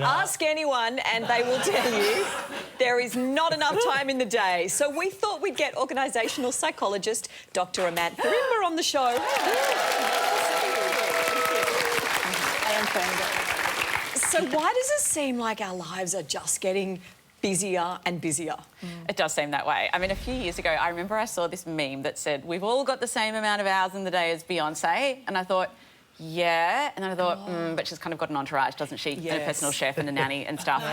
Ask anyone and they will tell you there is not enough time in the day. So we thought we'd get organisational psychologist Dr. Amantha Imber on the show. So why does it seem like our lives are just getting busier and busier? It does seem that way. I mean, a few years ago, I remember I saw this meme that said, we've all got the same amount of hours in the day as Beyonce. And I thought, yeah. And then I thought, but she's kind of got an entourage, doesn't she? Yes. And a personal chef and a nanny and stuff.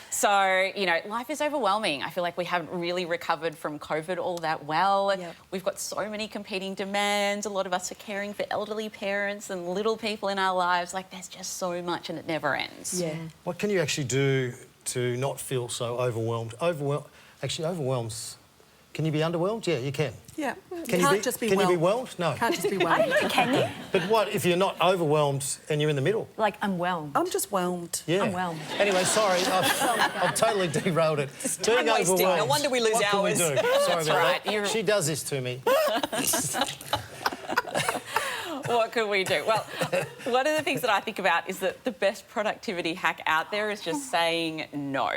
So, you know, life is overwhelming. I feel like we haven't really recovered from COVID all that well. Yep. We've got so many competing demands. A lot of us are caring for elderly parents and little people in our lives. Like, there's just so much and it never ends. Yeah. What can you actually do to not feel so overwhelmed? Actually, overwhelms... Can you be underwhelmed? Yeah, you can. Yeah. Can you be whelmed? No. Can't just be whelmed. Can you? But what if you're not overwhelmed and you're in the middle? Like, I'm whelmed. I'm just whelmed. Yeah. I'm whelmed. Anyway, sorry, I've totally derailed it. Time wasting. No wonder we lose what hours. Can we do? Sorry about right. that. She does this to me. What could we do? Well, one of the things that I think about is that the best productivity hack out there is just saying no.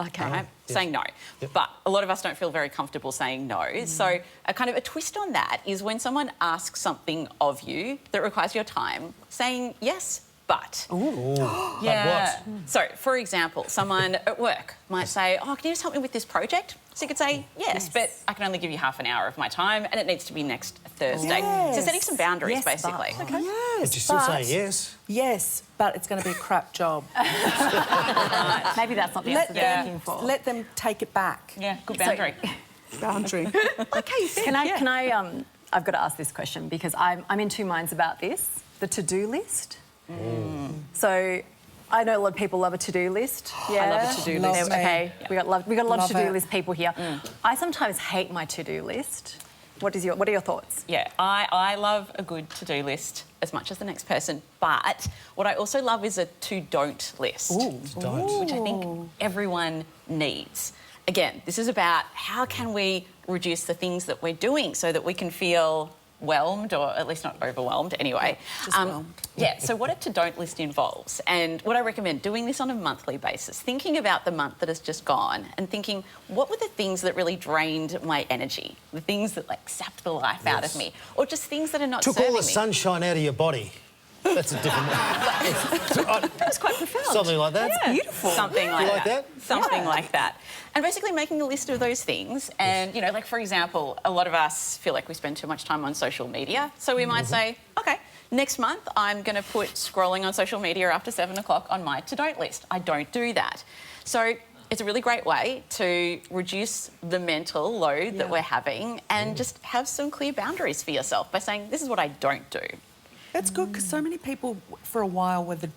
Okay. Right? Yes. Saying no. Yep. But a lot of us don't feel very comfortable saying no. So a kind of a twist on that is when someone asks something of you that requires your time, saying yes, but. Ooh. Yeah. But what? So, for example, someone at work might say, oh, can you just help me with this project? So you could say, yes, but I can only give you half an hour of my time and it needs to be next Thursday. Yes. So setting some boundaries, Yes, basically. but. Okay. Yes, But you're still saying yes. Yes, but it's going to be a crap job. Maybe that's not the answer they're looking for. Let them take it back. Yeah, good boundary. Boundary. Okay, Can I, I've got to ask this question because I'm in two minds about this. The to-do list. So I know a lot of people love a to-do list. Yeah. I love a to-do Love list. me. Okay, we got a lot of Love to-do it. list people here. I sometimes hate my to-do list. What are your thoughts? Yeah, I love a good to-do list as much as the next person, but what I also love is a to-don't list. Don't. Which I think everyone needs. Again, this is about how can we reduce the things that we're doing so that we can feel whelmed, or at least not overwhelmed anyway. Just whelmed. Yeah, so what a to-don't list involves, and what I recommend doing this on a monthly basis, thinking about the month that has just gone and thinking, what were the things that really drained my energy? The things that, like, sapped the life out of me? Or just things that are not Took serving all the me? sunshine out of your body. That's a different one. That was quite profound. Something like that. Yeah. Beautiful. Something like You like that. that? Something like that. And basically making a list of those things. And, you know, like, for example, a lot of us feel like we spend too much time on social media. So we might say, OK, next month I'm going to put scrolling on social media after 7 o'clock on my to-don't list. I don't do that. So it's a really great way to reduce the mental load that we're having and just have some clear boundaries for yourself by saying, this is what I don't do. That's good because so many people for a while were the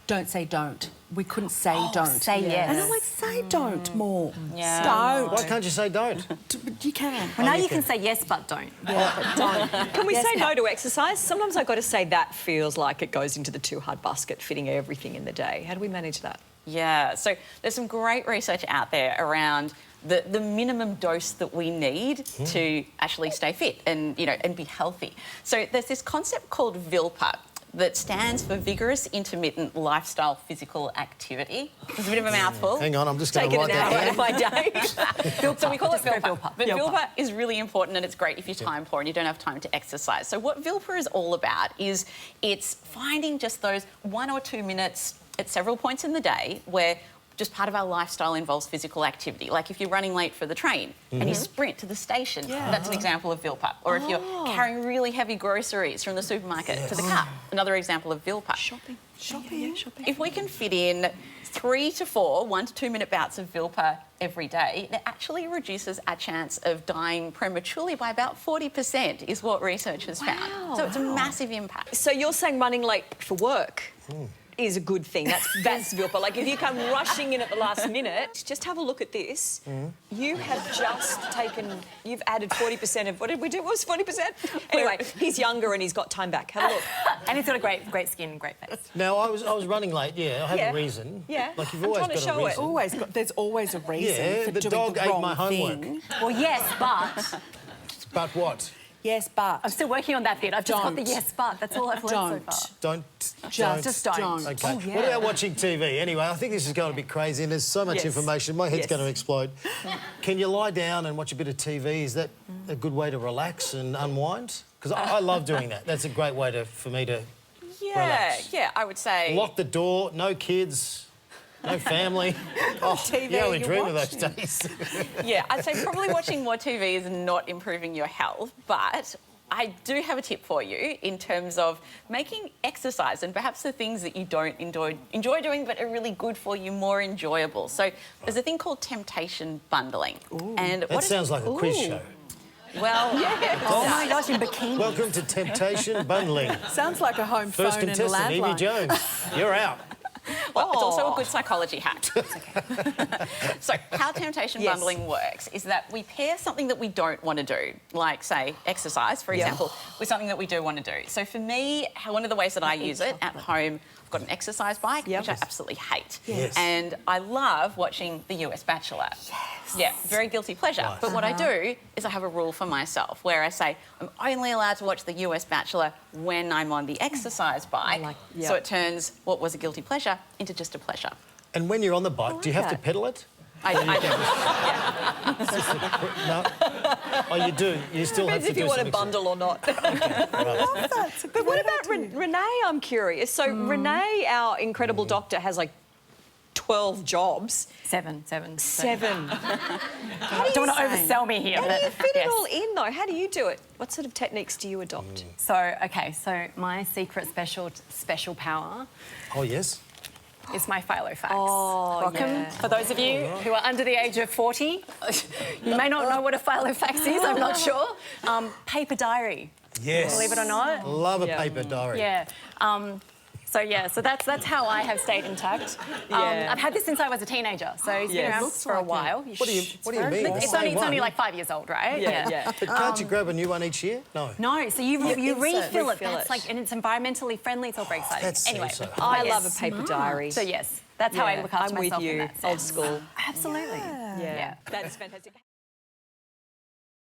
don't say don't. We couldn't say don't. Say yes. And I'm like, say don't more. Yeah. Don't. Why can't you say don't? But you can. Well, now you can say yes, but don't. Yeah, but don't. Can we Yes, say no to exercise? Sometimes I've got to say that feels like it goes into the too hard basket, fitting everything in the day. How do we manage that? Yeah, so there's some great research out there around the minimum dose that we need to actually stay fit and, you know, and be healthy. So there's this concept called VILPA that stands for Vigorous Intermittent Lifestyle Physical Activity. It's a bit of a mouthful. Hang on, I'm just going to Taking write an that hour down. out of my day. So we call it Just go VILPA. VILPA. But VILPA is really important and it's great if you're time poor and you don't have time to exercise. So what VILPA is all about is it's finding just those 1 or 2 minutes at several points in the day where just part of our lifestyle involves physical activity. Like if you're running late for the train and you sprint to the station, that's an example of VILPA. Or if you're carrying really heavy groceries from the supermarket to the car, another example of VILPA. Shopping. Shopping. If we can fit in 3 to 4 1 to 2 minute bouts of VILPA every day, it actually reduces our chance of dying prematurely by about 40%, is what research has found. So it's a massive impact. So you're saying running late for work is a good thing. That's VILPA. Like if you come rushing in at the last minute, just have a look at this. You have just you've added 40% of, what did we do? What was 40%? Anyway, he's younger and he's got time back. Have a look. And he's got a great skin and great face. Now, I was running late, I have a reason. Yeah. Like, you've I'm always trying to got a show it. reason. There's always a reason Yeah, for the doing dog the ate wrong my homework. thing. Well, yes, but But what? Yes, but. I'm still working on that bit. I've just got the Don't. yes, but. That's all I've learned so far. Just don't. Okay. Oh, yeah. What about watching TV? Anyway, I think this is going a bit crazy and there's so much Yes. information. My head's Yes. going to explode. Can you lie down and watch a bit of TV? Is that a good way to relax and unwind? Because I love doing that. That's a great way for me to relax. Yeah, I would say... Lock the door, no kids, no family. Oh, TV you only you're dream of those watching. days. Yeah, I'd say probably watching more TV is not improving your health, but I do have a tip for you in terms of making exercise and perhaps the things that you don't enjoy doing but are really good for you more enjoyable. So there's a thing called temptation bundling. And That sounds like a quiz show. Well, Oh my gosh, in bikini. Welcome to Temptation Bundling. Sounds like a home First phone and a contestant, Evie landline. Jones. You're out. well, it's also a good psychology hack. So how temptation Yes. bundling works is that we pair something that we don't want to do, like, say, exercise, for example, with something that we do want to do. So for me, one of the ways that I use it at home, I've got an exercise bike, which I absolutely hate. Yes. And I love watching The US Bachelor. Yes. Yeah, very guilty pleasure. Right. But what I do is I have a rule for myself where I say I'm only allowed to watch The US Bachelor when I'm on the exercise bike. So it turns what was a guilty pleasure into just a pleasure. And when you're on the bike, do you have to pedal it? I No. Oh, you do. You still have Depends to if do you want some to bundle or not. But what about Renee? I'm curious. So Renee, our incredible doctor, has like 12 jobs. Seven. Seven. Don't want to oversell me here. How do you but fit yes. it all in, though? How do you do it? What sort of techniques do you adopt? So my secret special power Oh, yes. is my Filofax. Oh, Welcome. yeah. For those of you who are under the age of 40, you may not know what a Filofax is, I'm not sure. Paper diary, Yes. believe it or not. Love a paper diary. Yeah. So that's how I have stayed intact. Yeah. I've had this since I was a teenager, so it's been around for a while. What do you mean? It's Say only one. like 5 years old, right? Yeah. But can't you grab a new one each year? No. No, so you refill it. Refill That's it. like, and it's environmentally friendly. It's all very exciting. That seems Anyway, so I yes. love a paper diary. So yes, that's how I look after I'm with myself in you. that sense. Old school. Absolutely. Yeah. That's fantastic.